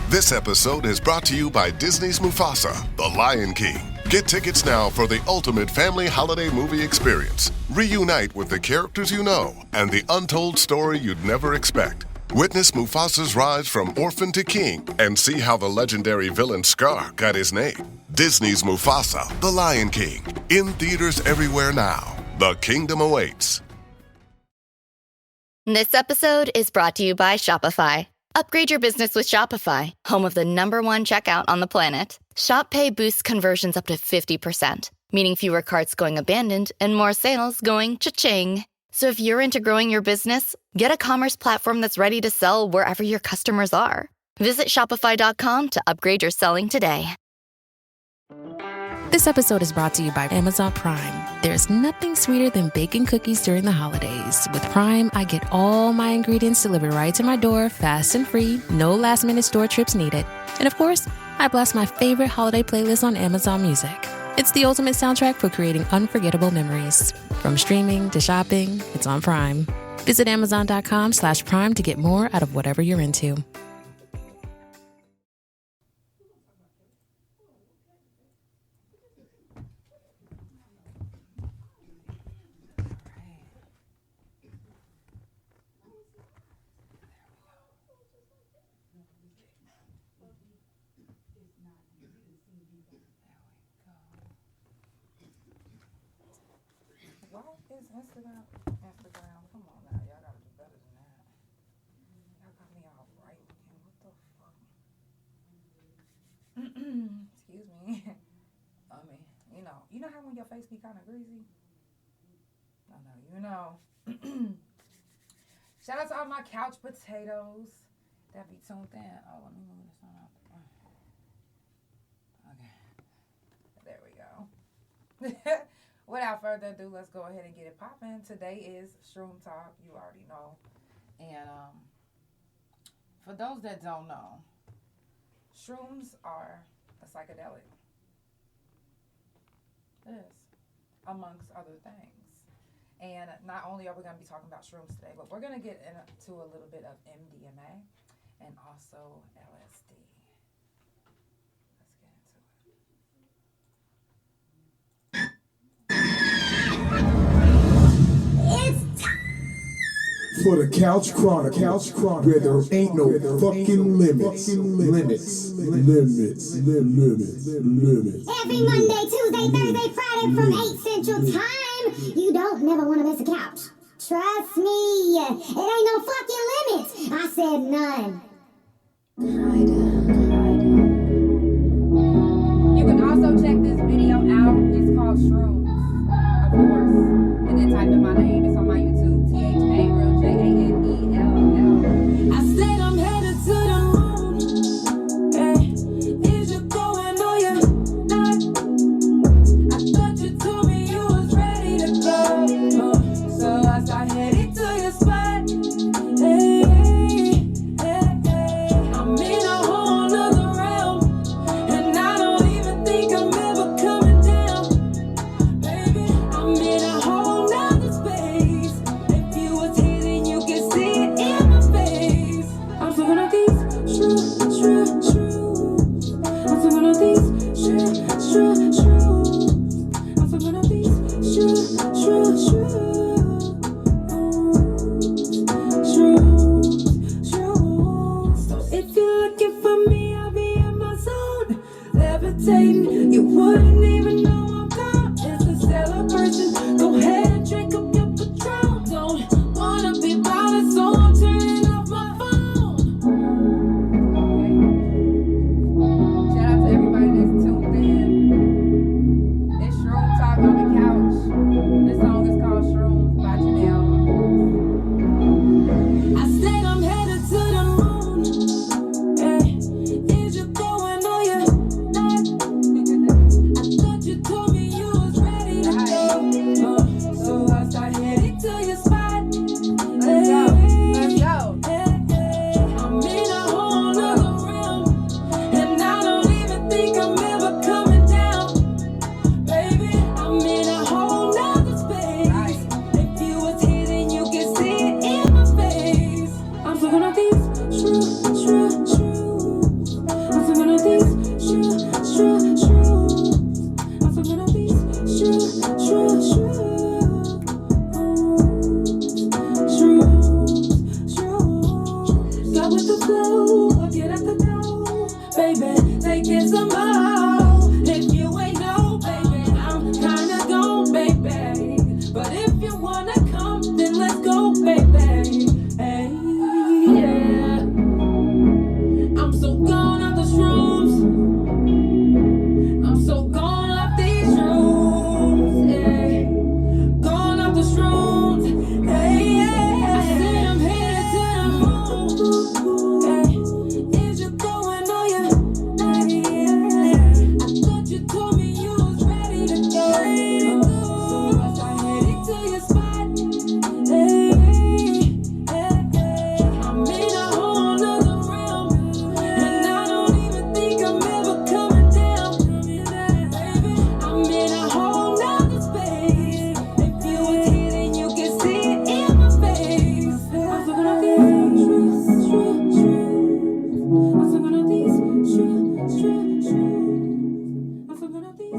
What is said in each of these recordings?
This episode is brought to you by Disney's Mufasa, The Lion King. Get tickets now for the ultimate family holiday movie experience. Reunite with the characters you know and the untold story you'd never expect. Witness Mufasa's rise from orphan to king and see how the legendary villain Scar got his name. Disney's Mufasa, The Lion King. In theaters everywhere now. The kingdom awaits. This episode is brought to you by Shopify. Upgrade your business with Shopify, home of the #1 checkout on the planet. Shop Pay boosts conversions up to 50%, meaning fewer carts going abandoned and more sales going cha-ching. So if you're into growing your business, get a commerce platform that's ready to sell wherever your customers are. Visit Shopify.com to upgrade your selling today. This episode is brought to you by Amazon Prime. There's nothing sweeter than baking cookies during the holidays. With Prime, I get all my ingredients delivered right to my door, fast and free, no last-minute store trips needed. And of course, I blast my favorite holiday playlist on Amazon Music. It's the ultimate soundtrack for creating unforgettable memories. From streaming to shopping, it's on Prime. Visit Amazon.com/Prime to get more out of whatever you're into. Instagram, come on now, y'all gotta do better than that. Y'all got me all right looking, what the fuck? Excuse me. I mean, you know how when your face be kind of greasy? I know, you know. Shout out to all my couch potatoes that be tuned in. Oh, let me move this one up. Okay, there we go. Without further ado, let's go ahead and get it popping. Today is Shroom Talk, you already know. And for those that don't know, shrooms are a psychedelic. It is, amongst other things. And not only are we going to be talking about shrooms today, but we're going to get into a little bit of MDMA and also LSD. For the Couch Chronicles, where there ain't no fucking limits. Every Monday, Tuesday, Thursday, Friday from 8 Central Time. You don't never want to miss a couch. Trust me, it ain't no fucking limits. I said none. You can also check this video out. It's called Shroom, of course. And then type in my name. It's on my YouTube. THA Real JANELL. I said I'm headed to the moon. Hey, is you going or you not? I thought you told me you was ready to go. So I started heading to your spot. Hey, I'm in a whole nother realm, and I don't even think I'm ever coming down. Baby, I'm in a whole nother space. If you was here, then you can see it in my face. I'm talking about these shrooms. I'm talking about these shrooms. I'm talking about these shrooms. So if you're looking for me, I'll be in my zone, levitating. You wouldn't even know I'm gone. It's a celebration. Go ahead and drink up your Patron. Don't wanna be bothered, so I'm turning off my phone. Shout out to everybody that's tuned in. It's Shroom Talk on the couch. This song is called Shroom by Janelle. I said I'm headed to the moon. Hey, is you going or you not? out with the flow, or get out the door, baby, taking some more. If you ain't know, baby, I'm kinda gone, baby. But if you wanna come, then let's go, baby. Hey, yeah. I'm so gone off the shrooms. I'm so gone off these shrooms. Yeah. Gone off the shrooms. Hey, yeah. I said I'm headed to the moon. Hey. Is you going on your hey, yeah. I thought you told me you was ready to go. So was I headed to your spot? Hey, hey, hey. I'm in a whole nother realm, and I don't even think I'm ever coming down. Baby, I'm in a whole nother space. If you was here, then you can see it in my face. I'm talking about these I'm talking about these I'm talking about these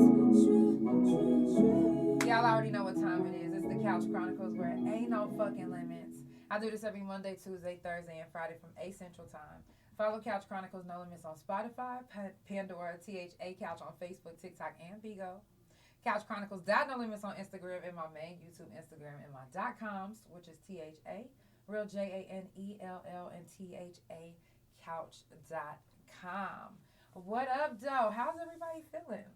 Y'all already know what time it is. It's the Couch Chronicles where it ain't no fucking limits. I do this every Monday, Tuesday, Thursday, and Friday from 8 Central Time. Follow Couch Chronicles No Limits on Spotify, Pandora, THA Couch on Facebook, TikTok, and Bigo. Couch Chronicles No Limits on Instagram and my main YouTube Instagram and my .coms, which is THA, real JANELL and THA Couch.com. What up, though? How's everybody feeling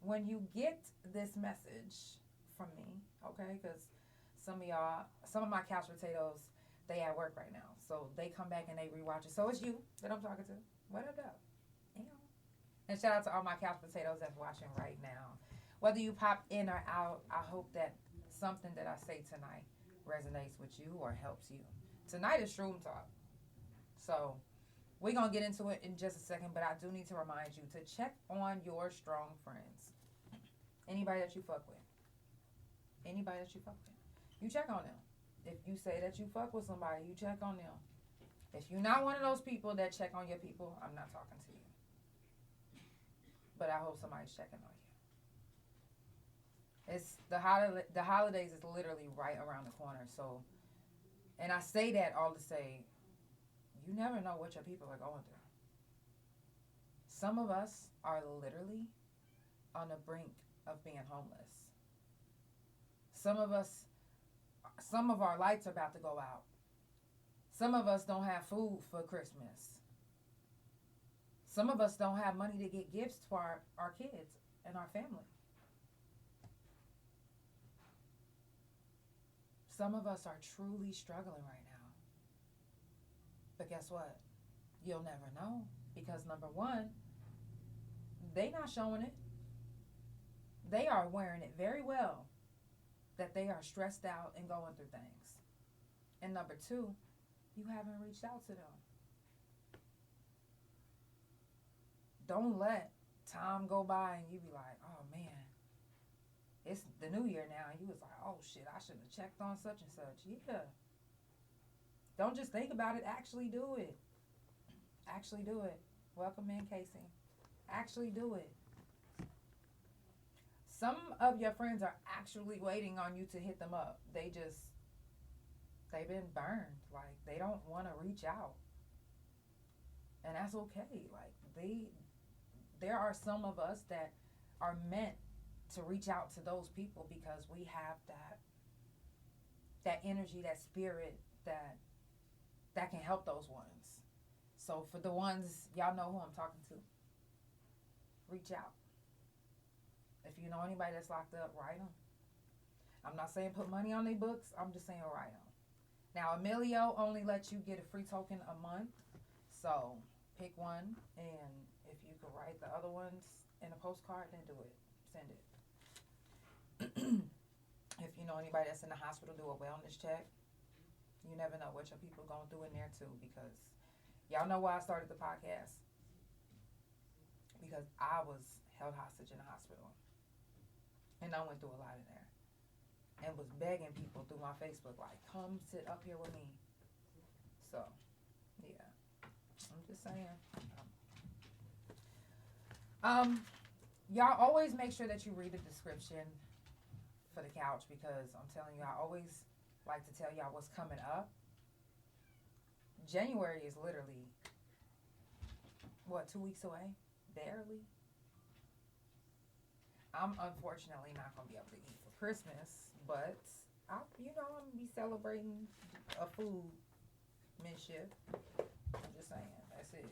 when you get this message from me? Okay, because some of my couch potatoes, they at work right now, so they come back and they rewatch it. So it's you that I'm talking to. What up, though? And shout out to all my couch potatoes that's watching right now. Whether you pop in or out, I hope that something that I say tonight resonates with you or helps you. Tonight is Shroom Talk. So we're going to get into it in just a second, but I do need to remind you to check on your strong friends. Anybody that you fuck with. Anybody that you fuck with. You check on them. If you say that you fuck with somebody, you check on them. If you're not one of those people that check on your people, I'm not talking to you. But I hope somebody's checking on you. It's the holidays is literally right around the corner. So, and I say that all to say, you never know what your people are going through. Some of us are literally on the brink of being homeless. Some of our lights are about to go out. Some of us don't have food for Christmas. Some of us don't have money to get gifts for our kids and our family. Some of us are truly struggling right now. But guess what? You'll never know. Because number one, they not showing it. They are wearing it very well that they are stressed out and going through things. And number two, you haven't reached out to them. Don't let time go by and you be like, oh man, it's the new year now. And you was like, oh shit, I should have checked on such and such. Yeah. Don't just think about it. Actually do it. Actually do it. Welcome in, Casey. Actually do it. Some of your friends are actually waiting on you to hit them up. They've been burned. Like, they don't want to reach out. And that's okay. Like, there are some of us that are meant to reach out to those people because we have that energy, that spirit that can help those ones. So for the ones, y'all know who I'm talking to. Reach out. If you know anybody that's locked up, write them. I'm not saying put money on their books. I'm just saying write them. Now, Emilio only lets you get a free token a month. So pick one. And if you could write the other ones in a postcard, then do it. Send it. If you know anybody that's in the hospital, do a wellness check. You never know what your people going through in there, too. Because y'all know why I started the podcast. Because I was held hostage in the hospital. And I went through a lot in there. And was begging people through my Facebook, like, come sit up here with me. So, yeah. I'm just saying. Y'all always make sure that you read the description for the couch. Because I'm telling you, I always like to tell y'all what's coming up. January is literally, what, 2 weeks away? Barely. I'm unfortunately not going to be able to eat for Christmas, but I'm going to be celebrating a food midship. I'm just saying, that's it.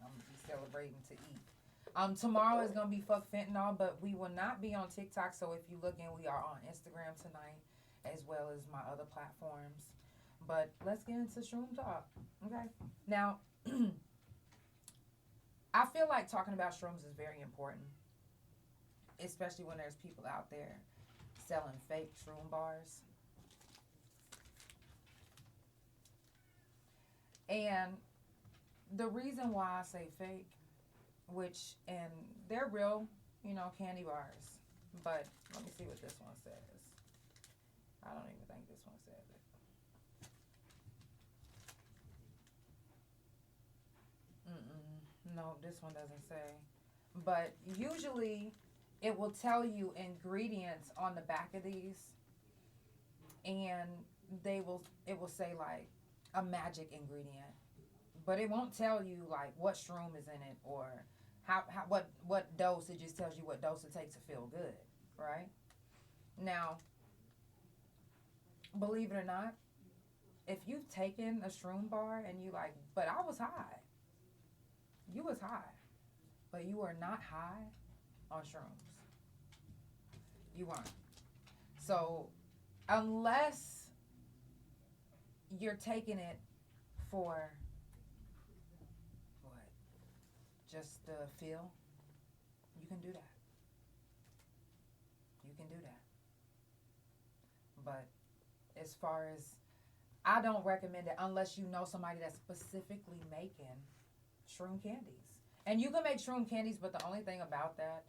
I'm going to be celebrating to eat. Tomorrow is going to be Fuck Fentanyl, but we will not be on TikTok, so if you look in, we are on Instagram tonight, as well as my other platforms. But let's get into Shroom Talk, okay? Now, I feel like talking about shrooms is very important, especially when there's people out there selling fake shroom bars. And the reason why I say fake, and they're real, candy bars. But let me see what this one says. I don't even think this one says it. No, this one doesn't say. But usually it will tell you ingredients on the back of these, and it will say like a magic ingredient, but it won't tell you like what shroom is in it or what dose. It just tells you what dose it takes to feel good, right? Now, believe it or not, if you've taken a shroom bar and you like, but I was high. You was high, but you are not high on shrooms. You aren't. So, unless you're taking it for what? Just the feel, you can do that. You can do that. But as far as, I don't recommend it unless you know somebody that's specifically making shroom candies. And you can make shroom candies, but the only thing about that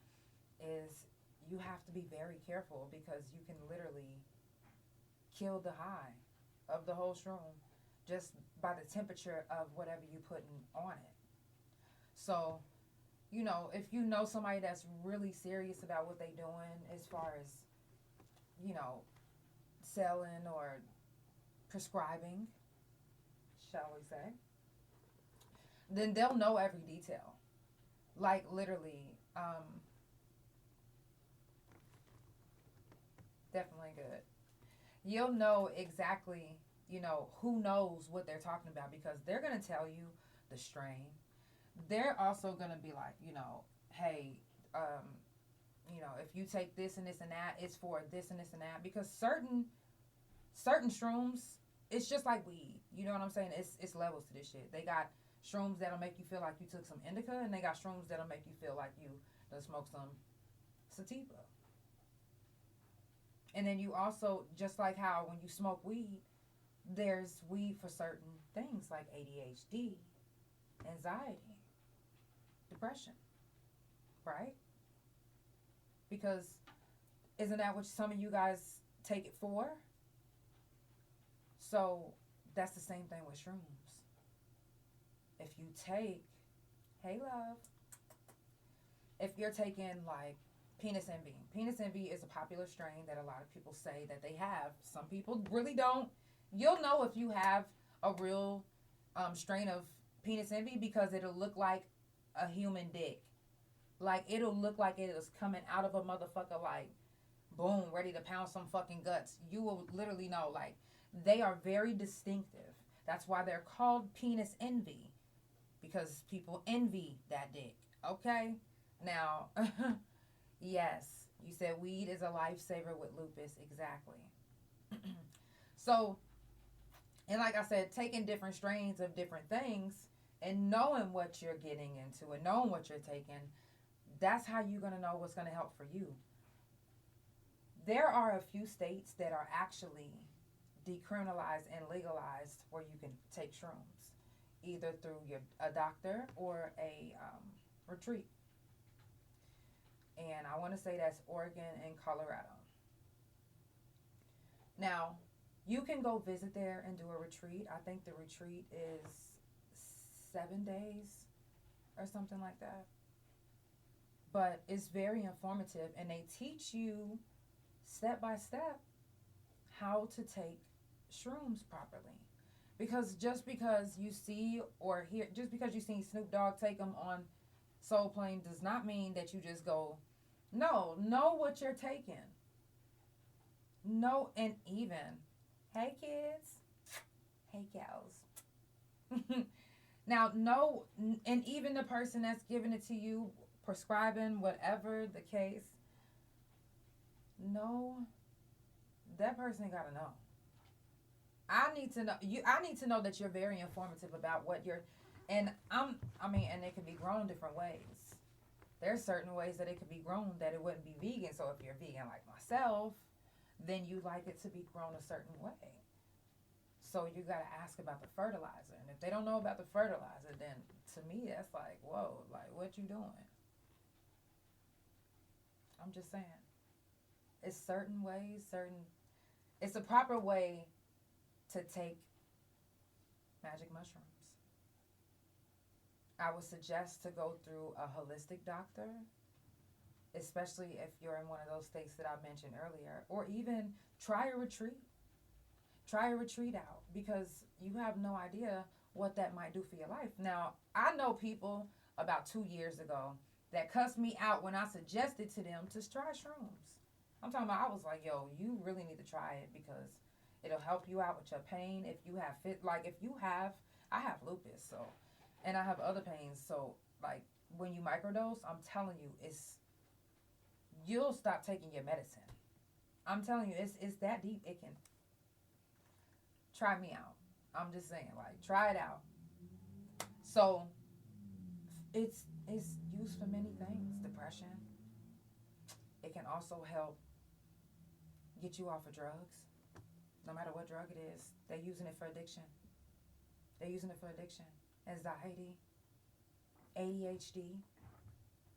is you have to be very careful because you can literally kill the high of the whole shroom just by the temperature of whatever you putting on it. So, if you know somebody that's really serious about what they doing as far as, selling or prescribing, shall we say, then they'll know every detail. Like literally, definitely good. You'll know exactly, who knows what they're talking about because they're going to tell you the strain. They're also going to be like, hey, if you take this and this and that, it's for this and this and that. Because certain shrooms, it's just like weed. You know what I'm saying? It's levels to this shit. They got shrooms that'll make you feel like you took some indica, and they got shrooms that'll make you feel like you done smoked some sativa. And then you also, just like how when you smoke weed, there's weed for certain things like ADHD, anxiety, depression, right? Because isn't that what some of you guys take it for? So that's the same thing with shrooms. If you take, hey love, if you're taking like penis envy. Penis envy is a popular strain that a lot of people say that they have. Some people really don't. You'll know if you have a real strain of penis envy because it'll look like a human dick. Like, it'll look like it is coming out of a motherfucker, like, boom, ready to pound some fucking guts. You will literally know, like, they are very distinctive. That's why they're called penis envy, because people envy that dick, okay? Now, yes, you said weed is a lifesaver with lupus, exactly. So, and like I said, taking different strains of different things and knowing what you're getting into and knowing what you're taking, that's how you're going to know what's going to help for you. There are a few states that are actually decriminalized and legalized where you can take shrooms, either through a doctor or a retreat. And I want to say that's Oregon and Colorado. Now, you can go visit there and do a retreat. I think the retreat is 7 days or something like that. But it's very informative, and they teach you step by step how to take shrooms properly. Because just because you see or hear, just because you seen Snoop Dogg take them on Soul Plane does not mean that you just go, no, know what you're taking. No, and even, hey kids, hey gals. Now, no, and even the person that's giving it to you, prescribing, whatever the case, no, that person gotta know. I need to know I need to know that you're very informative about what you're, and and it can be grown different ways. There's certain ways that it could be grown that it wouldn't be vegan. So if you're vegan like myself, then you like it to be grown a certain way. So you gotta ask about the fertilizer, and if they don't know about the fertilizer, then to me that's like, whoa, like what you doing? I'm just saying, it's certain ways, it's a proper way to take magic mushrooms. I would suggest to go through a holistic doctor, especially if you're in one of those states that I mentioned earlier, or even try a retreat. Try a retreat out, because you have no idea what that might do for your life. Now, I know people about 2 years ago that cussed me out when I suggested to them to try shrooms. I'm talking about, I was like, yo, you really need to try it because it'll help you out with your pain. If you have I have lupus, so, and I have other pains. So, like, when you microdose, I'm telling you, you'll stop taking your medicine. I'm telling you, it's that deep. It can, try me out. I'm just saying, like, try it out. So, it's used for many things. Depression. It can also help get you off of drugs. No matter what drug it is, they're using it for addiction. Anxiety, ADHD.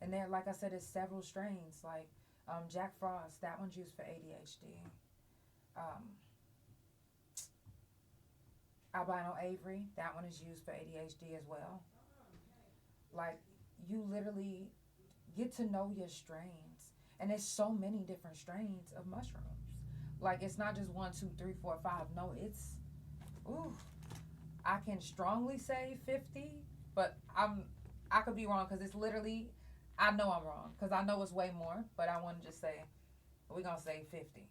And there, like I said, there's several strains. Like Jack Frost, that one's used for ADHD. Albino Avery, that one is used for ADHD as well. Like, you literally get to know your strains. And there's so many different strains of mushrooms. Like, it's not just 1, 2, 3, 4, 5. No, it's, I can strongly say 50, but I could be wrong, because it's literally, I know I'm wrong, because I know it's way more, but I want to just say, we're going to say 50.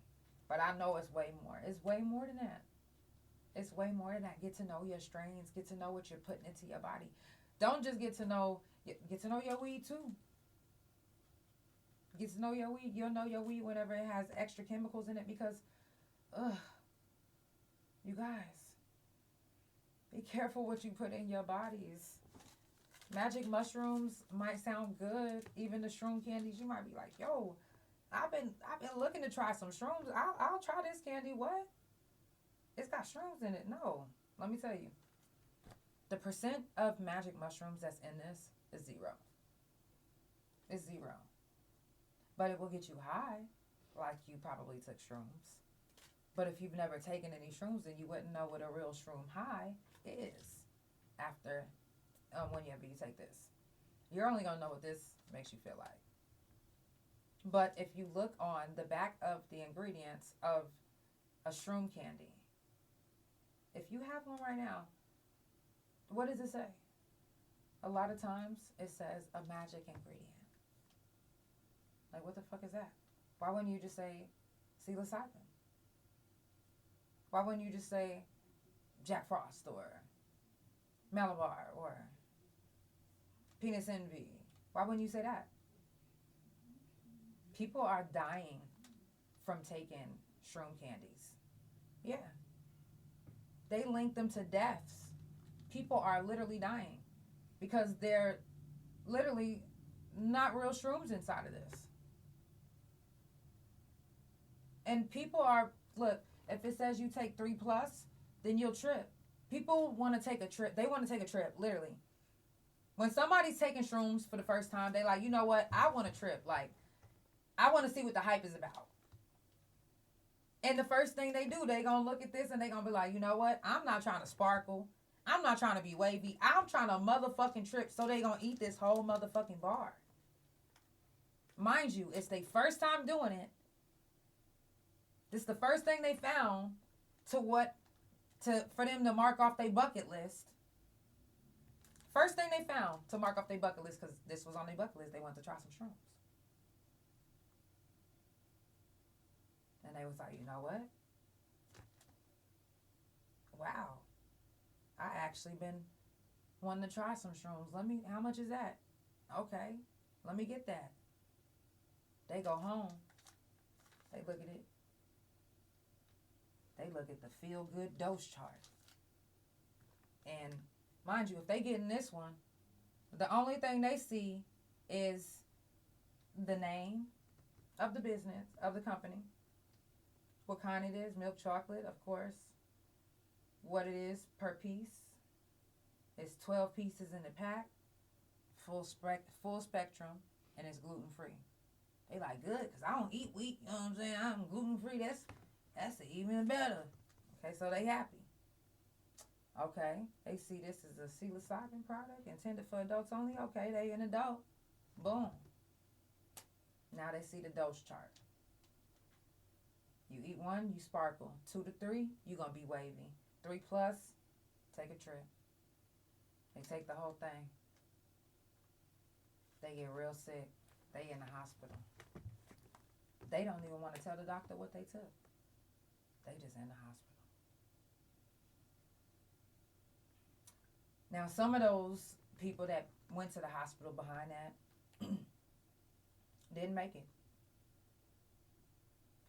But I know it's way more. It's way more than that. It's way more than that. Get to know your strains. Get to know what you're putting into your body. Don't just get to know your weed too. Get to know your weed. You'll know your weed whenever it has extra chemicals in it, because, you guys, be careful what you put in your bodies. Magic mushrooms might sound good. Even the shroom candies, you might be like, yo, I've been looking to try some shrooms. I'll try this candy. What? It's got shrooms in it. No. Let me tell you. The percent of magic mushrooms that's in this is 0. It's 0. But it will get you high, like you probably took shrooms. But if you've never taken any shrooms, then you wouldn't know what a real shroom high is after, whenever you take this. You're only going to know what this makes you feel like. But if you look on the back of the ingredients of a shroom candy, if you have one right now, what does it say? A lot of times it says a magic ingredient. Like, what the fuck is that? Why wouldn't you just say psilocybin? Why wouldn't you just say Jack Frost or Malabar or Penis Envy? Why wouldn't you say that? People are dying from taking shroom candies. Yeah. They link them to deaths. People are literally dying because they're literally not real shrooms inside of this. And people are, look, if it says you take 3+, then you'll trip. People want to take a trip. They want to take a trip, literally. When somebody's taking shrooms for the first time, they like, you know what? I want to trip. Like, I want to see what the hype is about. And the first thing they do, they going to look at this and they going to be like, you know what? I'm not trying to sparkle. I'm not trying to be wavy. I'm trying to motherfucking trip. So they going to eat this whole motherfucking bar. Mind you, it's their first time doing it. This is the first thing they found to for them to mark off their bucket list. First thing they found to mark off their bucket list, because this was on their bucket list, they wanted to try some shrooms. And they was like, you know what? Wow. I actually been wanting to try some shrooms. How much is that? Okay, let me get that. They go home. They look at it. They look at the feel-good dose chart. And mind you, if they get in this one, the only thing they see is the name of the business, of the company, what kind it is, milk chocolate, of course, what it is per piece. It's 12 pieces in the pack, full spectrum, and it's gluten-free. They like, good, because I don't eat wheat, you know what I'm saying? I'm gluten-free, that's even better. Okay, so they happy. Okay, they see this is a psilocybin product intended for adults only. Okay, they an adult. Boom. Now they see the dose chart. You eat one, you sparkle. 2 to 3, you're going to be wavy. 3+, take a trip. They take the whole thing. They get real sick. They in the hospital. They don't even want to tell the doctor what they took. They just in the hospital. Now, some of those people that went to the hospital behind that didn't make it.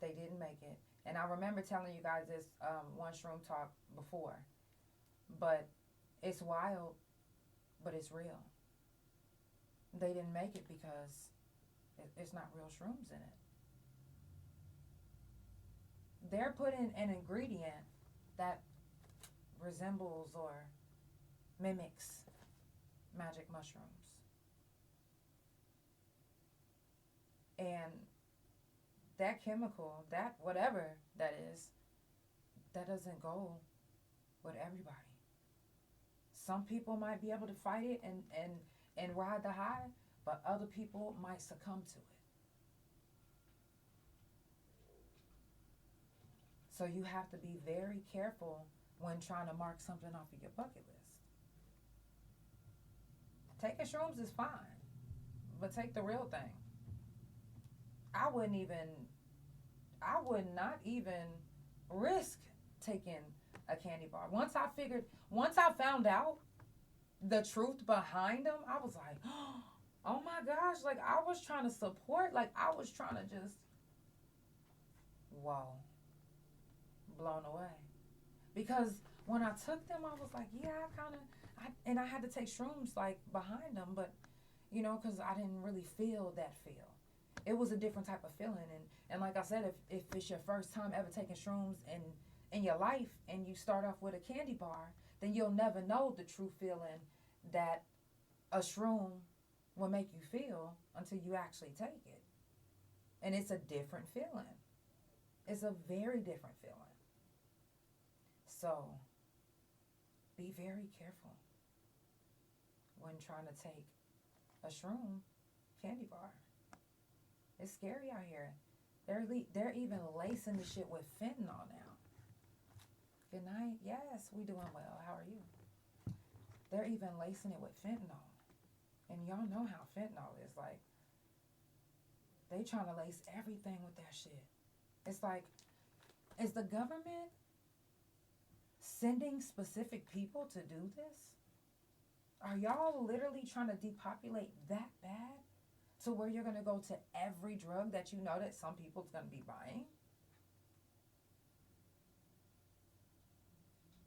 They didn't make it. And I remember telling you guys this one Shroom talk before. But it's wild, but it's real. They didn't make it because it's not real shrooms in it. They're putting an ingredient that resembles or mimics magic mushrooms. And that chemical, that whatever that is, that doesn't go with everybody. Some people might be able to fight it and ride the high, but other people might succumb to it. So you have to be very careful when trying to mark something off of your bucket list. Taking shrooms is fine, but take the real thing. I would not even risk taking a candy bar. Once I found out the truth behind them, I was like, oh my gosh, like I was trying to support, like I was trying to just, whoa, blown away. Because when I took them, I was like, yeah, and I had to take shrooms like behind them, but you know, because I didn't really feel that feel. It was a different type of feeling. And like I said, if it's your first time ever taking shrooms in your life and you start off with a candy bar, then you'll never know the true feeling that a shroom will make you feel until you actually take it. And it's a different feeling. It's a very different feeling. So be very careful when trying to take a shroom candy bar. It's scary out here. They're even lacing the shit with fentanyl now. Good night. Yes, we doing well. How are you? They're even lacing it with fentanyl. And y'all know how fentanyl is. Like, they trying to lace everything with that shit. It's like, is the government sending specific people to do this? Are y'all literally trying to depopulate that bad? To where you're going to go to every drug that you know that some people's going to be buying?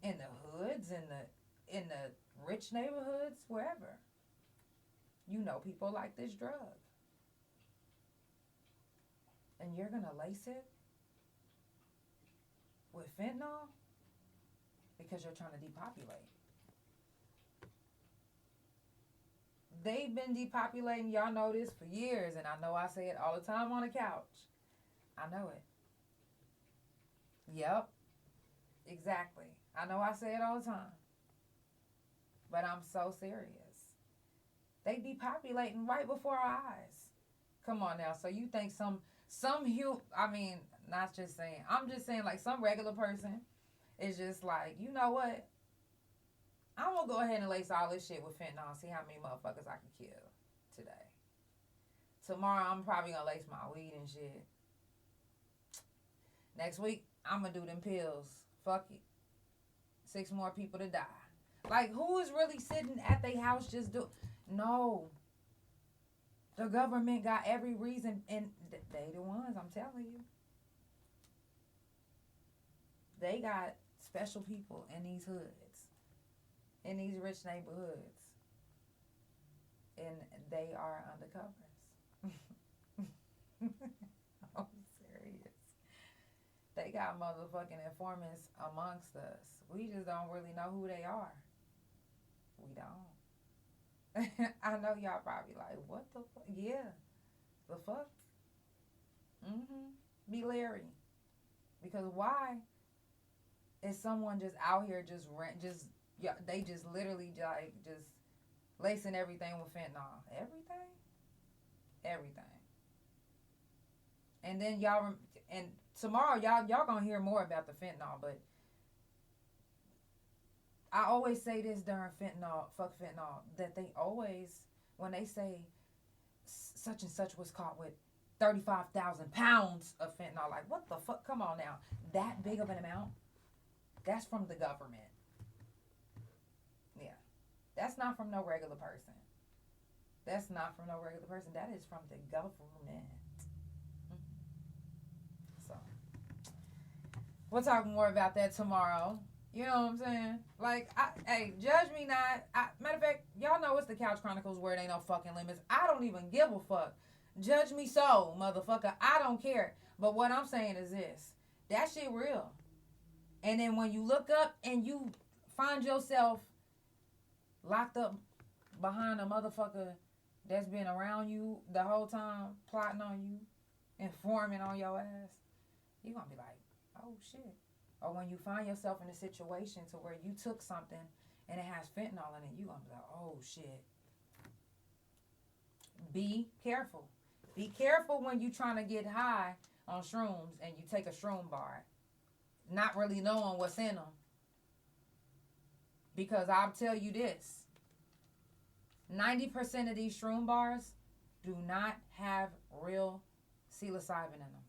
In the hoods, in the rich neighborhoods, wherever. You know people like this drug. And you're going to lace it with fentanyl because you're trying to depopulate. They've been depopulating, y'all know this, for years, and I know I say it all the time on the couch. I know it. Yep. Exactly. I know I say it all the time. But I'm so serious. They depopulating right before our eyes. Come on now. So you think not just saying, I'm just saying like some regular person It's just like, you know what? I'm going to go ahead and lace all this shit with fentanyl and see how many motherfuckers I can kill today. Tomorrow, I'm probably going to lace my weed and shit. Next week, I'm going to do them pills. Fuck it. 6 more people to die. Like, who is really sitting at their house just do? No. The government got every reason, and they the ones, I'm telling you. They got special people in these hoods, in these rich neighborhoods, and they are undercovers. I'm serious. They got motherfucking informants amongst us. We just don't really know who they are. We don't. I know y'all probably like, what the fuck? Yeah, the fuck? Be leery. Because why is someone just out here they just literally like just lacing everything with fentanyl? Everything. And then and tomorrow y'all gonna hear more about the fentanyl, but I always say this during fuck fentanyl, that they always, when they say such and such was caught with 35,000 pounds of fentanyl, like, what the fuck? Come on now. That big of an amount? That's from the government. Yeah. That's not from no regular person. That is from the government. So, we'll talk more about that tomorrow. You know what I'm saying? Like, hey, judge me not. Matter of fact, y'all know it's the Couch Chronicles where it ain't no fucking limits. I don't even give a fuck. Judge me so, motherfucker. I don't care. But what I'm saying is this. That shit real. And then when you look up and you find yourself locked up behind a motherfucker that's been around you the whole time, plotting on you, informing on your ass, you're going to be like, oh, shit. Or when you find yourself in a situation to where you took something and it has fentanyl in it, you're going to be like, oh, shit. Be careful. Be careful when you're trying to get high on shrooms and you take a shroom bar, not really knowing what's in them. Because I'll tell you this, 90% of these shroom bars do not have real psilocybin in them.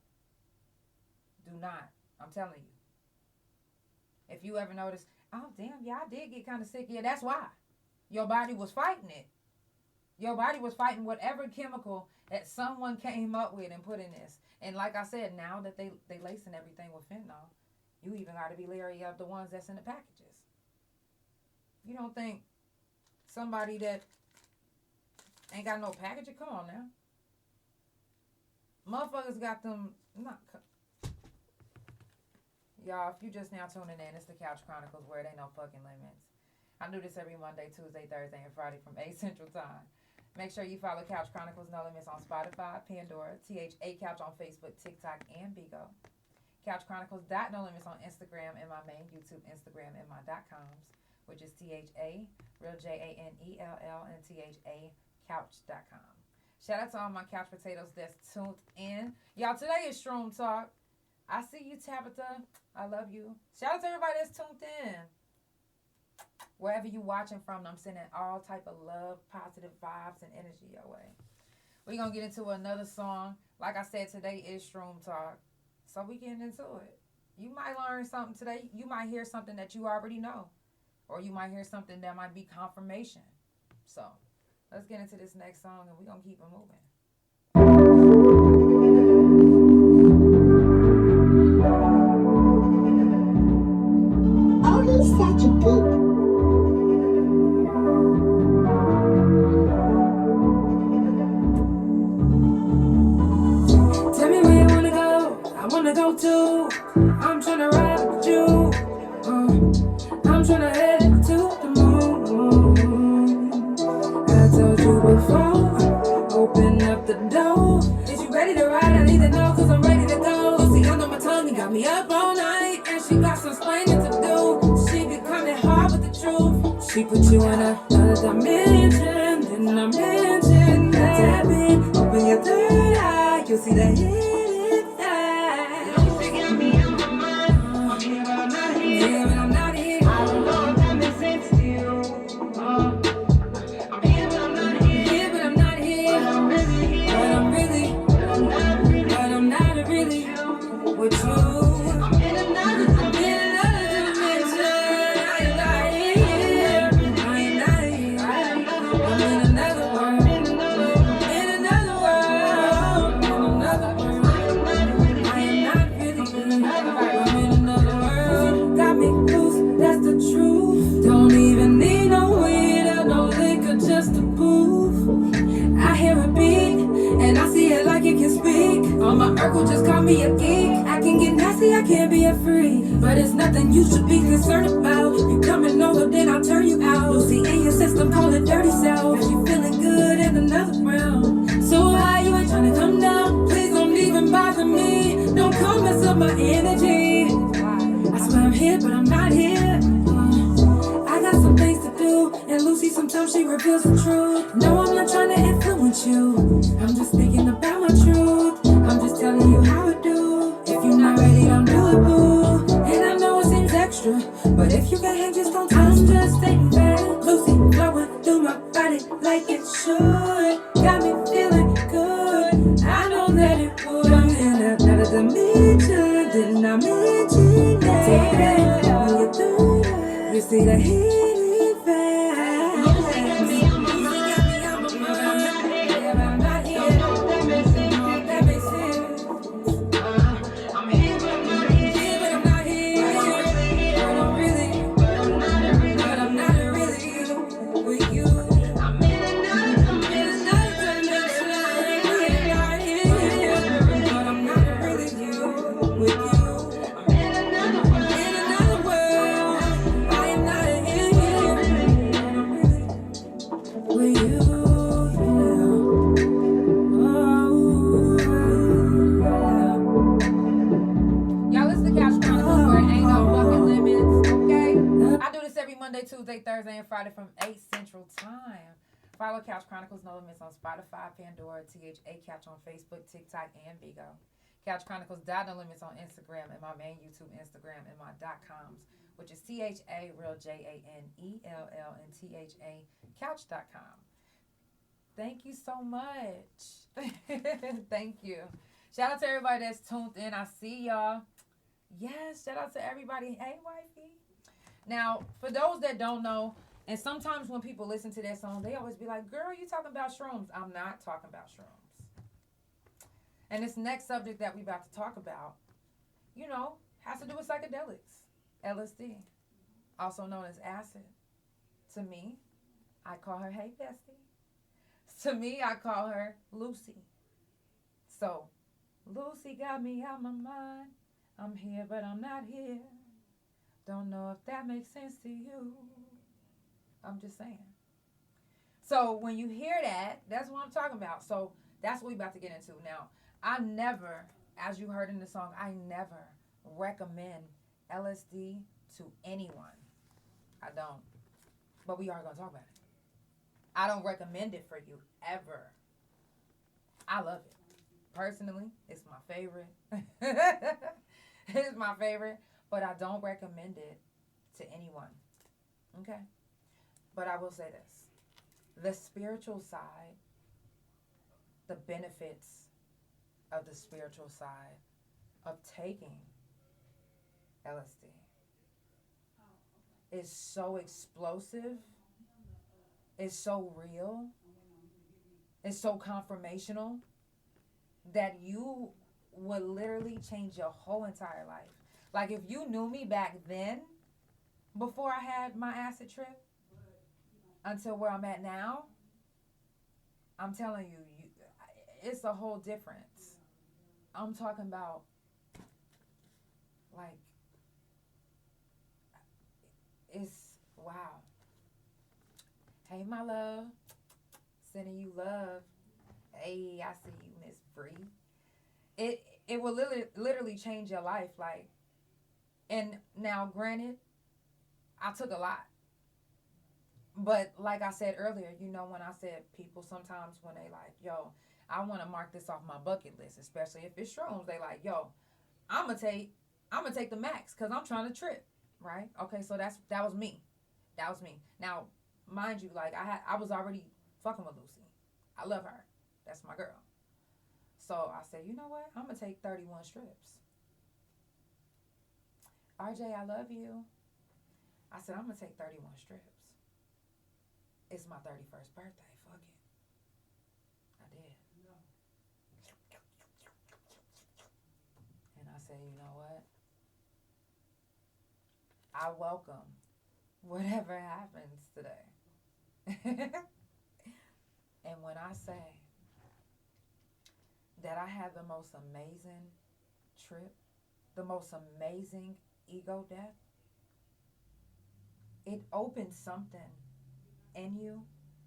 Do not. I'm telling you. If you ever notice, oh, damn, yeah, I did get kind of sick. Yeah, that's why. Your body was fighting it. Your body was fighting whatever chemical that someone came up with and put in this. And like I said, now that they lacing everything with fentanyl, you even got to be leery of the ones that's in the packages. You don't think somebody that ain't got no packaging? Come on now. Motherfuckers got them... Y'all, if you just now tuning in, it's the Couch Chronicles where it ain't no fucking limits. I do this every Monday, Tuesday, Thursday, and Friday from 8 Central Time. Make sure you follow Couch Chronicles No Limits on Spotify, Pandora, THA Couch on Facebook, TikTok, and Bigo. Couch Chronicles No Limits on Instagram and my main YouTube Instagram and my .coms, which is THA, real JANELL, and THA Couch.com. Shout out to all my couch potatoes that's tuned in. Y'all, today is Shroom Talk. I see you, Tabitha. I love you. Shout out to everybody that's tuned in. Wherever you watching from, I'm sending all type of love, positive vibes, and energy your way. We're going to get into another song. Like I said, today is Shroom Talk. So we getting into it. You might learn something today. You might hear something that you already know. Or you might hear something that might be confirmation. So let's get into this next song, and we're going to keep it moving. Oh, he's such a beat. Tell me where you wanna go, I wanna go too. I'm tryna ride with you. I'm tryna head to the moon. I told you before, open up the door. Is you ready to ride? I need to know, cause I'm ready to go. See, under my tongue, you got me up all night. And she got some explaining to do. She be coming hard with the truth. She put you in another dimension. Then I mentioned that. Tap in, open your third eye. You'll see the hidden side. She got me in my mind. I'm here all night. Yeah. circle just call me a geek. I can get nasty, I can't be a freak. But it's nothing you should be concerned about. You coming over, then I'll turn you out. Lucy in your system, call it dirty self. Cause you feeling good in another round. So high, you ain't trying to come down. Please don't even bother me. Don't come mess up my energy. I swear I'm here, but I'm not here. I got some things to do. And Lucy, sometimes she reveals the truth. No, I'm not trying to influence you. I'm just thinking about my truth. I'm just telling you how I do. If you're not ready, don't do it, boo. And I know it seems extra, but if you can't hang, just don't tell. I'm just stating facts. Lucy flowing through my body like it should. Got me feeling good. I know that it would. I'm in another dimension. Didn't I mention that? When you're through that, you see the hidden facts. Lucy got me on my mind. Yeah, but I'm not here. That makes sense. That makes sense. I'm here, but I'm not here. But I'm not here. But I'm really. But I'm not really with you. I'm in another dimension. I'm not here. But I'm not really with you. I'm in another world. I am not here. But I'm really with you. Y'all listen to Couch Chronicles where it ain't no fucking limits, okay? I do this every Monday, Tuesday, Thursday, and Friday from 8 Central Time. Follow Couch Chronicles No Limits on Spotify, Pandora, THA Couch on Facebook, TikTok, and Bigo. Couch Chronicles No Limits on Instagram and my main YouTube Instagram and my .coms, which is THA Real JANELL and THA Couch.com. Thank you so much. Thank you. Shout out to everybody that's tuned in. I see y'all. Yes, shout out to everybody. Hey, wifey. Now, for those that don't know, and sometimes when people listen to that song, they always be like, girl, you talking about shrooms. I'm not talking about shrooms. And this next subject that we about to talk about, has to do with psychedelics. LSD, also known as acid. To me, I call her, hey, bestie. To me, I call her Lucy. So, Lucy got me out my mind. I'm here, but I'm not here. Don't know if that makes sense to you. I'm just saying. So, when you hear that, that's what I'm talking about. So, that's what we're about to get into. Now, I never, as you heard in the song, I never recommend LSD to anyone. I don't. But we are going to talk about it. I don't recommend it for you ever. I love it. Personally, it's my favorite. It's my favorite, but I don't recommend it to anyone. Okay? But I will say this. The spiritual side, the benefits of the spiritual side of taking LSD is so explosive. It's so real. It's so confirmational that you would literally change your whole entire life. Like if you knew me back then, before I had my acid trip, until where I'm at now, I'm telling you, it's a whole difference. I'm talking about, like, it's, wow. Hey, my love. Sending you love. Hey, I see you, Miss Bree. It will literally change your life. Like, and now, granted, I took a lot. But like I said earlier, when I said people sometimes when they like, yo, I want to mark this off my bucket list, especially if it's shrooms, they like, yo, I'm gonna take the max because I'm trying to trip, right? Okay, so that was me. That was me. Now, mind you, like I was already fucking with Lucy. I love her. That's my girl. So I said, you know what? I'm gonna take 31 strips. RJ, I love you. I said, I'm gonna take 31 strips. It's my 31st birthday. Fuck it. I did. And I said, you know what? I welcome whatever happens today. And when I say that I had the most amazing trip, the most amazing ego death. It opened something in you.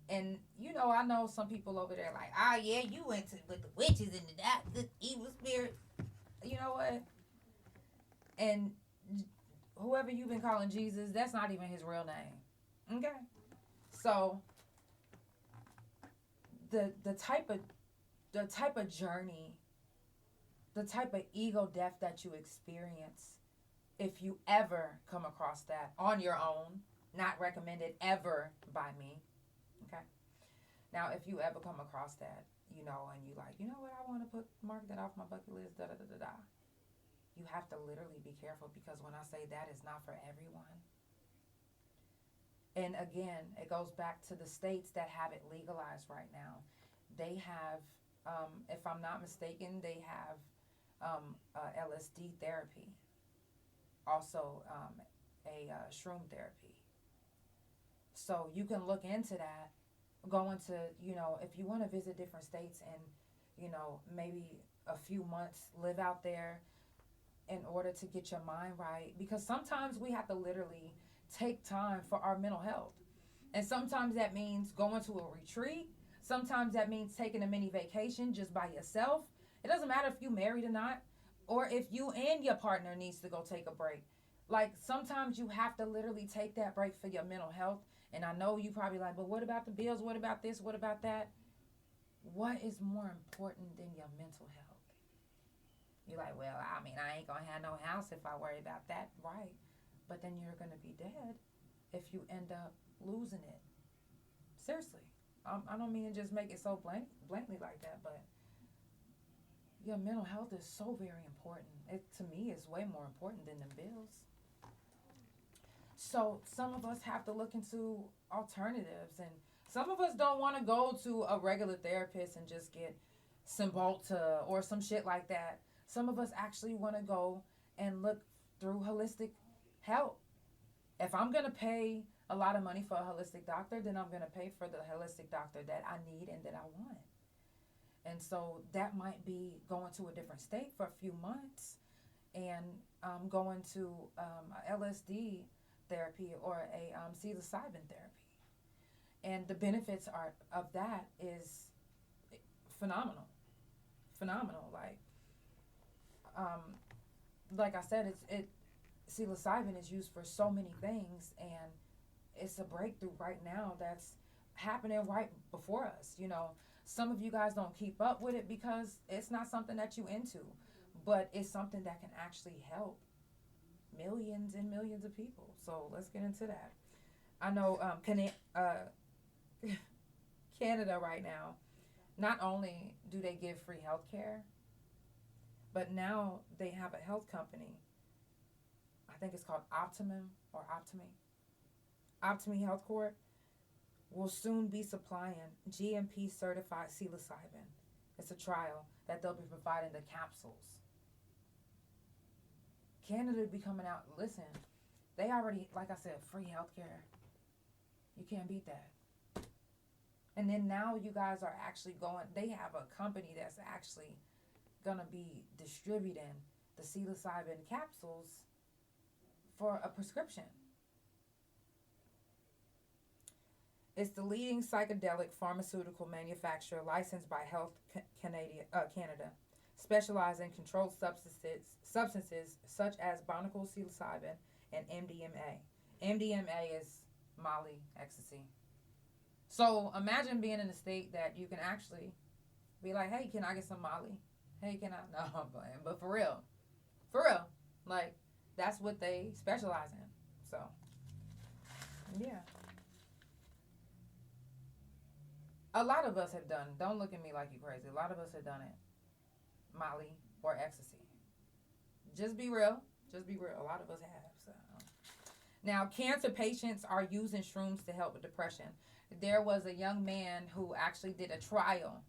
And, I know some people over there like, oh, yeah, you went with the witches and the evil spirit. You know what? And whoever you've been calling Jesus, that's not even his real name. Okay? So, the type of journey, the type of ego death that you experience, if you ever come across that on your own, not recommended ever by me, okay? Now, if you ever come across that, and you like, you know what, I want to mark that off my bucket list, da-da-da-da-da. You have to literally be careful, because when I say that, it's not for everyone. And again, it goes back to the states that have it legalized right now. They have, if I'm not mistaken, they have LSD therapy. Also, a Shroom therapy. So you can look into that, go into, if you want to visit different states and, maybe a few months live out there in order to get your mind right. Because sometimes we have to literally take time for our mental health. And sometimes that means going to a retreat. Sometimes that means taking a mini vacation just by yourself. It doesn't matter if you're married or not, or if you and your partner needs to go take a break. Like, sometimes you have to literally take that break for your mental health. And I know you probably like, but what about the bills? What about this? What about that? What is more important than your mental health? You're like, well, I mean, I ain't going to have no house if I worry about that. Right. But then you're going to be dead if you end up losing it. Seriously. I don't mean to just make it so blankly like that, but your mental health is so very important. It, to me, is way more important than the bills. So some of us have to look into alternatives, and some of us don't want to go to a regular therapist and just get Cymbalta or some shit like that. Some of us actually want to go and look through holistic help. If I'm going to pay a lot of money for a holistic doctor, then I'm going to pay for the holistic doctor that I need and that I want. And so that might be going to a different state for a few months and going to a LSD therapy or a psilocybin therapy. And the benefits of that is phenomenal. Like I said, psilocybin is used for so many things, and it's a breakthrough right now that's happening right before us. Some of you guys don't keep up with it because it's not something that you into, but it's something that can actually help millions and millions of people. So let's get into that. I know Canada right now, not only do they give free health care, but now they have a health company. I think it's called Optimum or Optimi Health Corp will soon be supplying GMP certified psilocybin. It's a trial that they'll be providing the capsules. Canada be coming out. Listen, they already, like I said, free healthcare. You can't beat that. And then now you guys are actually they have a company that's actually gonna be distributing the psilocybin capsules for a prescription. It's the leading psychedelic pharmaceutical manufacturer licensed by Health Canada, specializing in controlled substances such as barnacle psilocybin and MDMA. MDMA is Molly, ecstasy. So imagine being in a state that you can actually be like, hey, can I get some Molly? Hey, can I? No, I'm playing. But for real, like, that's what they specialize in. So, yeah. A lot of us have done, don't look at me like you're crazy, a lot of us have done it. Molly or ecstasy. Just be real. A lot of us have. So. Now, cancer patients are using shrooms to help with depression. There was a young man who actually did a trial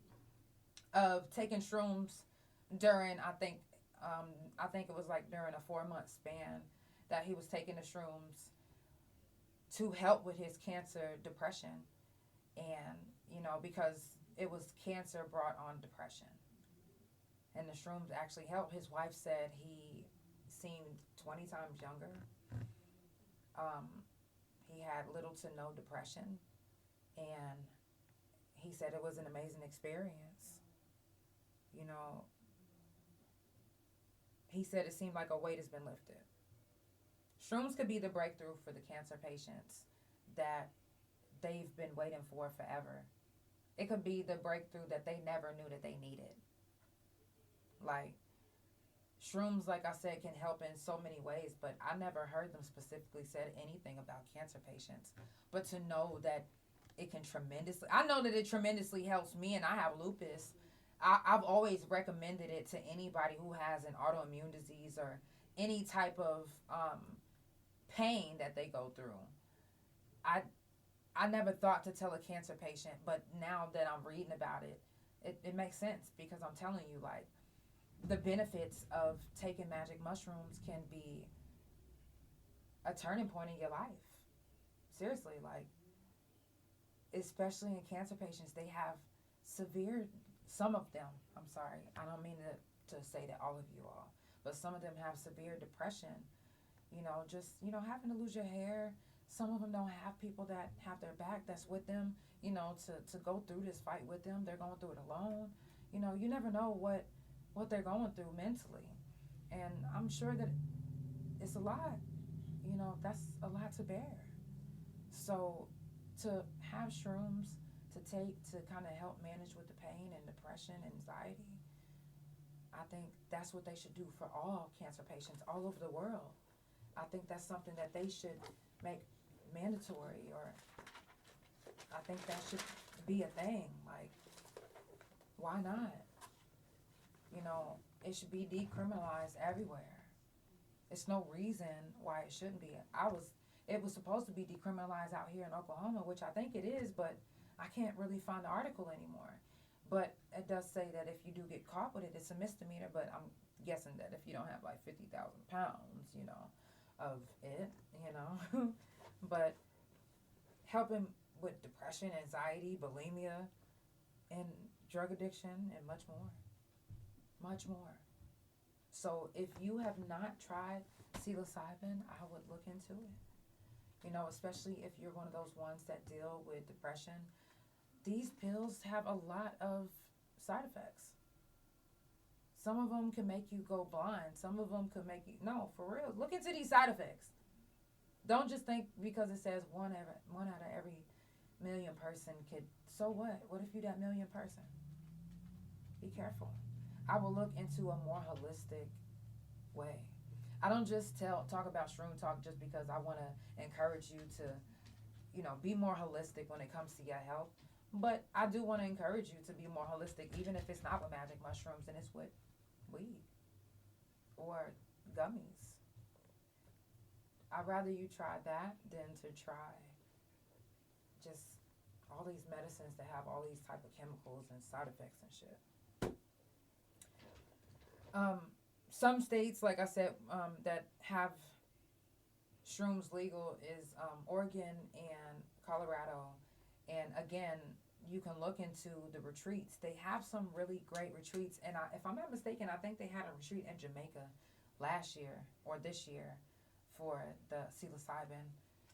of taking shrooms during, I think it was like during a 4-month span that he was taking the shrooms to help with his cancer depression. And, because it was cancer brought on depression. and the shrooms actually helped. His wife said he seemed 20 times younger. He had little to no depression, and he said it was an amazing experience. You know, he said it seemed like a weight has been lifted. Shrooms could be the breakthrough for the cancer patients that they've been waiting for forever. It could be the breakthrough that they never knew that they needed. Like, shrooms, like I said, can help in so many ways, but I never heard them specifically said anything about cancer patients. But to know that it can tremendously, I know that it tremendously helps me, and I have lupus. I've always recommended it to anybody who has an autoimmune disease or any type of pain that they go through. I never thought to tell a cancer patient, but now that I'm reading about it, it makes sense, because I'm telling you, like, the benefits of taking magic mushrooms can be a turning point in your life. Seriously, like, especially in cancer patients, they have severe, some of them, I'm sorry, I don't mean to say that all of you all, but some of them have severe depression. You know, just, you know, having to lose your hair. Some of them don't have people that have their back that's with them, you know, to go through this fight with them. They're going through it alone. You know, you never know what they're going through mentally. And I'm sure that it's a lot. You know, that's a lot to bear. So to have shrooms to take to kind of help manage with the pain and depression and anxiety, I think that's what they should do for all cancer patients all over the world. I think that's something that they should make mandatory, or I think that should be a thing. Like, why not? You know, it should be decriminalized everywhere. It's no reason why it shouldn't be. It was supposed to be decriminalized out here in Oklahoma, which I think it is, but I can't really find the article anymore. But it does say that if you do get caught with it, it's a misdemeanor, but I'm guessing that if you don't have like 50,000 pounds, you know, of it, you know, but helping with depression, anxiety, bulimia, and drug addiction, and much more. So if you have not tried psilocybin, I would look into it. You know, especially if you're one of those ones that deal with depression. These pills have a lot of side effects. Some of them can make you go blind. Some of them could make you, no, for real. Look into these side effects. Don't just think because it says one out of every million person could, so what? What if you that million person? Be careful. I will look into a more holistic way. I don't just talk about Shroom Talk just because I want to encourage you to, you know, be more holistic when it comes to your health. But I do want to encourage you to be more holistic, even if it's not with magic mushrooms and it's with weed or gummies. I'd rather you try that than to try just all these medicines that have all these type of chemicals and side effects and shit. Some states, like I said, that have shrooms legal is Oregon and Colorado. And again, you can look into the retreats. They have some really great retreats. And if I'm not mistaken, I think they had a retreat in Jamaica last year or this year for the psilocybin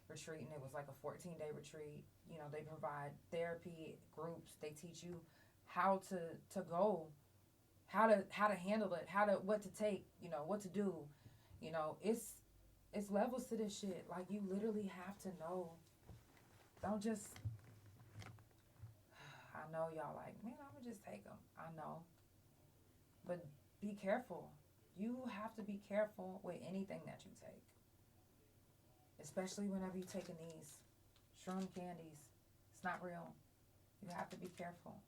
retreat. And it was like a 14-day retreat. You know, they provide therapy groups. They teach you how to go, how to handle it, what to take, you know, what to do. You know, it's levels to this shit. Like, you literally have to know. Don't just, I know y'all like, man, I'm gonna just take them. I know. But be careful. You have to be careful with anything that you take. Especially whenever you're taking these shroom candies. It's not real. You have to be careful.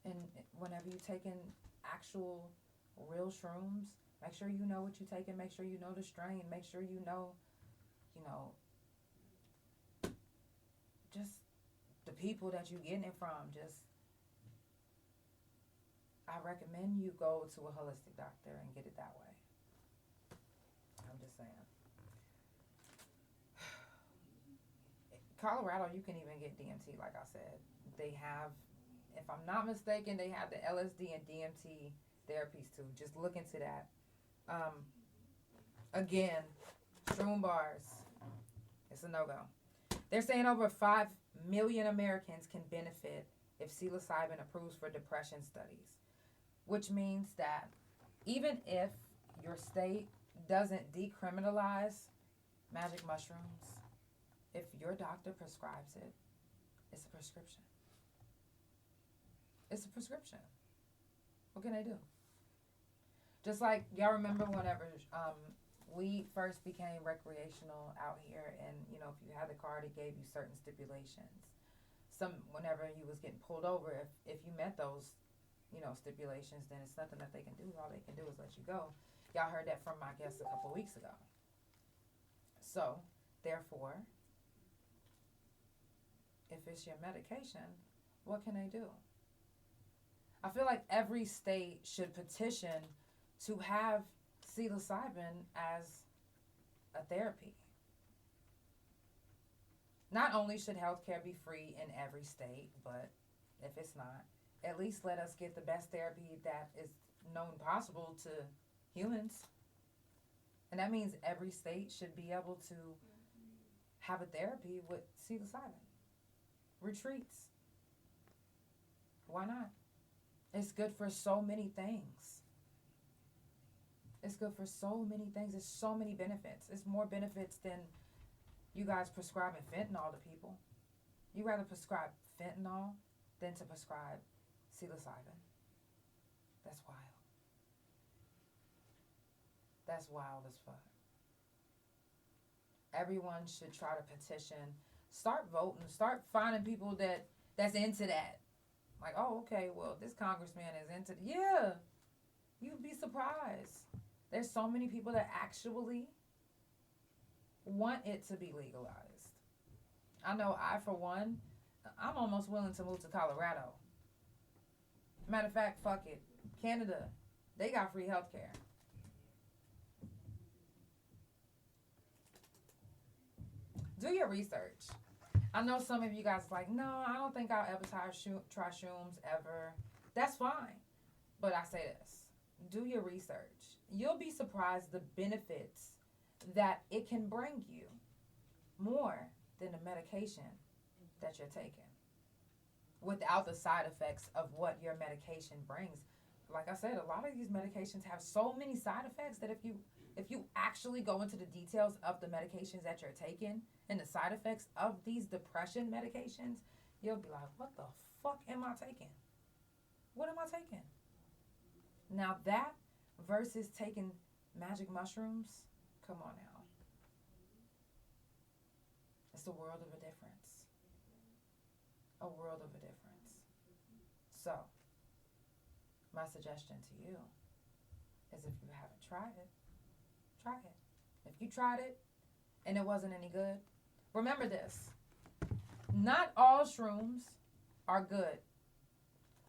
And whenever you're taking actual real shrooms, make sure you know what you're taking. Make sure you know the strain. Make sure you know, just the people that you're getting it from. Just, I recommend you go to a holistic doctor and get it that way. I'm just saying. Colorado, you can even get DMT, like I said. They have if I'm not mistaken, they have the LSD and DMT therapies too. Just look into that. Again, Shroom bars, it's a no-go. They're saying over 5 million Americans can benefit if psilocybin approves for depression studies, which means that even if your state doesn't decriminalize magic mushrooms, if your doctor prescribes it, it's a prescription. It's a prescription. What can they do? Just like, y'all remember whenever weed first became recreational out here, and, you know, if you had the card, it gave you certain stipulations. Whenever you was getting pulled over, if you met those, you know, stipulations, then it's nothing that they can do. All they can do is let you go. Y'all heard that from my guest a couple weeks ago. So, therefore, if it's your medication, what can they do? I feel like every state should petition to have psilocybin as a therapy. Not only should healthcare be free in every state, but if it's not, at least let us get the best therapy that is known possible to humans. And that means every state should be able to have a therapy with psilocybin. Retreats. Why not? It's good for so many things. It's good for so many things. There's so many benefits. It's more benefits than you guys prescribing fentanyl to people. You rather prescribe fentanyl than to prescribe psilocybin. That's wild. That's wild as fuck. Everyone should try to petition. Start voting. Start finding people that's into that. Like, oh, okay, well, this congressman is into yeah. You'd be surprised. There's so many people that actually want it to be legalized. I know I, for one, I'm almost willing to move to Colorado. Matter of fact, fuck it. Canada, they got free healthcare. Do your research. I know some of you guys are like, no, I don't think I'll ever try shrooms ever. That's fine. But I say this. Do your research. You'll be surprised the benefits that it can bring you more than the medication that you're taking without the side effects of what your medication brings. Like I said, a lot of these medications have so many side effects that if you actually go into the details of the medications that you're taking and the side effects of these depression medications, you'll be like, what the fuck am I taking? What am I taking? Now that versus taking magic mushrooms, come on now. It's a world of a difference. A world of a difference. So, my suggestion to you is if you haven't tried it, try it. If you tried it and it wasn't any good, remember this. Not all shrooms are good.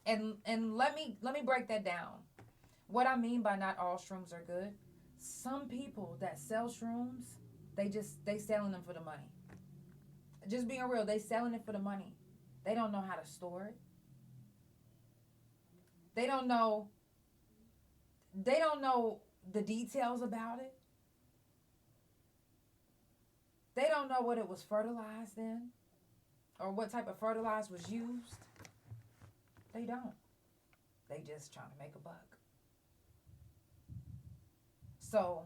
And let me break that down. What I mean by not all shrooms are good, some people that sell shrooms, they selling them for the money. Just being real, they selling it for the money. They don't know how to store it. They don't know the details about it. They don't know what it was fertilized in or what type of fertilizer was used. They don't. They just trying to make a buck. So,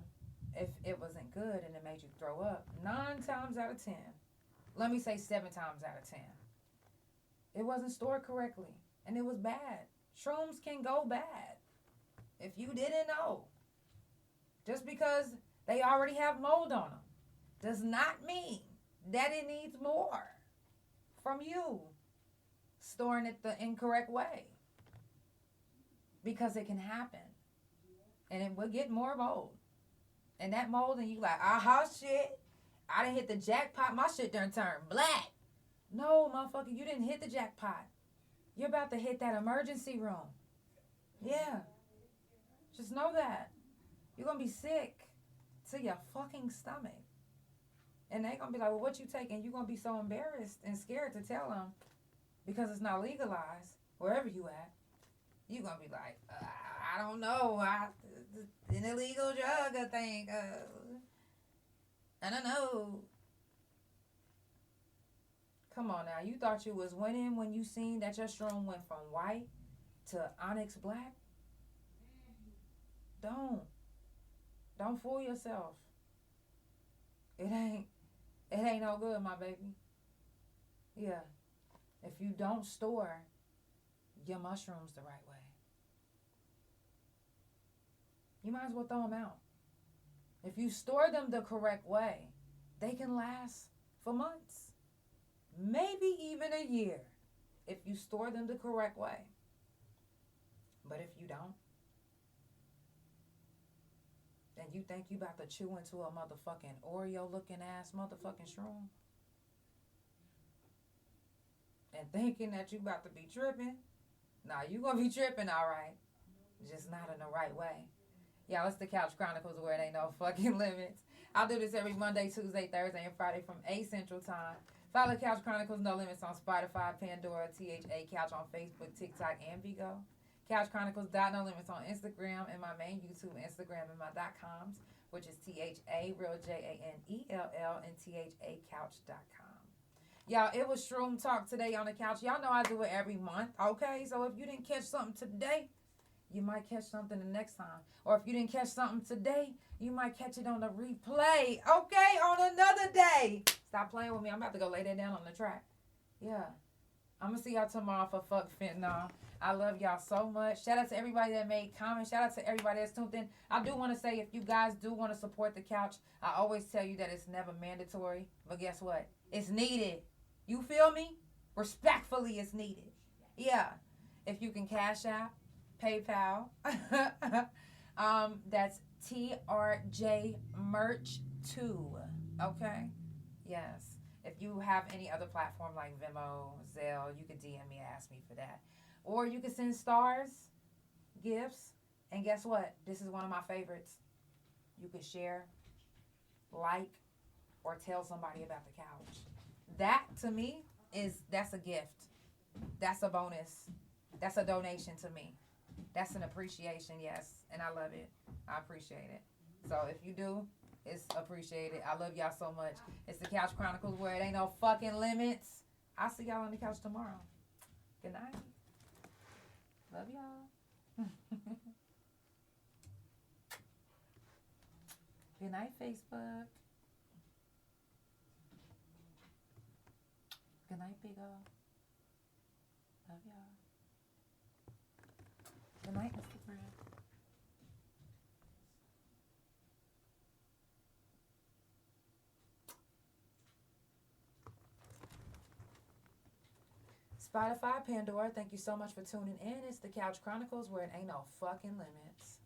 if it wasn't good and it made you throw up, 9 times out of 10, let me say 7 times out of 10, it wasn't stored correctly and it was bad. Shrooms can go bad if you didn't know. Just because they already have mold on them does not mean that it needs more from you storing it the incorrect way. Because it can happen. And it will get more mold. And that mold, and you like, aha, shit. I done hit the jackpot. My shit done turned black. No, motherfucker, you didn't hit the jackpot. You're about to hit that emergency room. Yeah. Just know that. You're going to be sick to your fucking stomach. And they going to be like, well, what you taking? You're going to be so embarrassed and scared to tell them because it's not legalized. wherever you at, you gonna be like, I don't know, an illegal drug, I think, I don't know. Come on now, you thought you was winning when you seen that your shroom went from white to onyx black? Don't fool yourself. It ain't no good, my baby. Yeah. If you don't store your mushrooms the right way, you might as well throw them out. If you store them the correct way, they can last for months, maybe even a year, if you store them the correct way. But if you don't, and you think you about to chew into a motherfucking Oreo looking ass motherfucking shroom, and thinking that you about to be tripping, nah, you gonna be tripping all right, just not in the right way. Y'all, it's the Couch Chronicles where it ain't no fucking limits. I'll do this every Monday, Tuesday, Thursday, and Friday from 8 Central Time. Follow Couch Chronicles No Limits on Spotify, Pandora, THA Couch on Facebook, TikTok, and Vigo. Couch Chronicles No Limits on Instagram, and my main YouTube, Instagram, and my .coms, which is THA, real JANELL, and THA Couch.com. Y'all, it was Shroom Talk today on the couch. Y'all know I do it every month, okay? So if you didn't catch something today, you might catch something the next time. Or if you didn't catch something today, you might catch it on the replay, okay? On another day. Stop playing with me. I'm about to go lay that down on the track. Yeah. I'm going to see y'all tomorrow for Fuck Fentanyl. I love y'all so much. Shout out to everybody that made comments. Shout out to everybody that's tuned in. I do want to say, if you guys do want to support the couch, I always tell you that it's never mandatory. But guess what? It's needed. You feel me? Respectfully, it's needed. Yeah. If you can Cash App, PayPal. That's TRJ Merch 2. Okay? Yes. If you have any other platform like Venmo, Zelle, you can DM me and ask me for that. Or you can send stars, gifts, and guess what? This is one of my favorites. You can share, like, or tell somebody about the couch. That, to me, that's a gift. That's a bonus. That's a donation to me. That's an appreciation, yes. And I love it. I appreciate it. So if you do, it's appreciated. I love y'all so much. It's the Couch Chronicles where it ain't no fucking limits. I'll see y'all on the couch tomorrow. Good night. Love y'all. Good night, Facebook. Good night, Big O. Love y'all. Good night, Mr. Fred. Spotify, Pandora, thank you so much for tuning in. It's the Couch Chronicles where it ain't no fucking limits.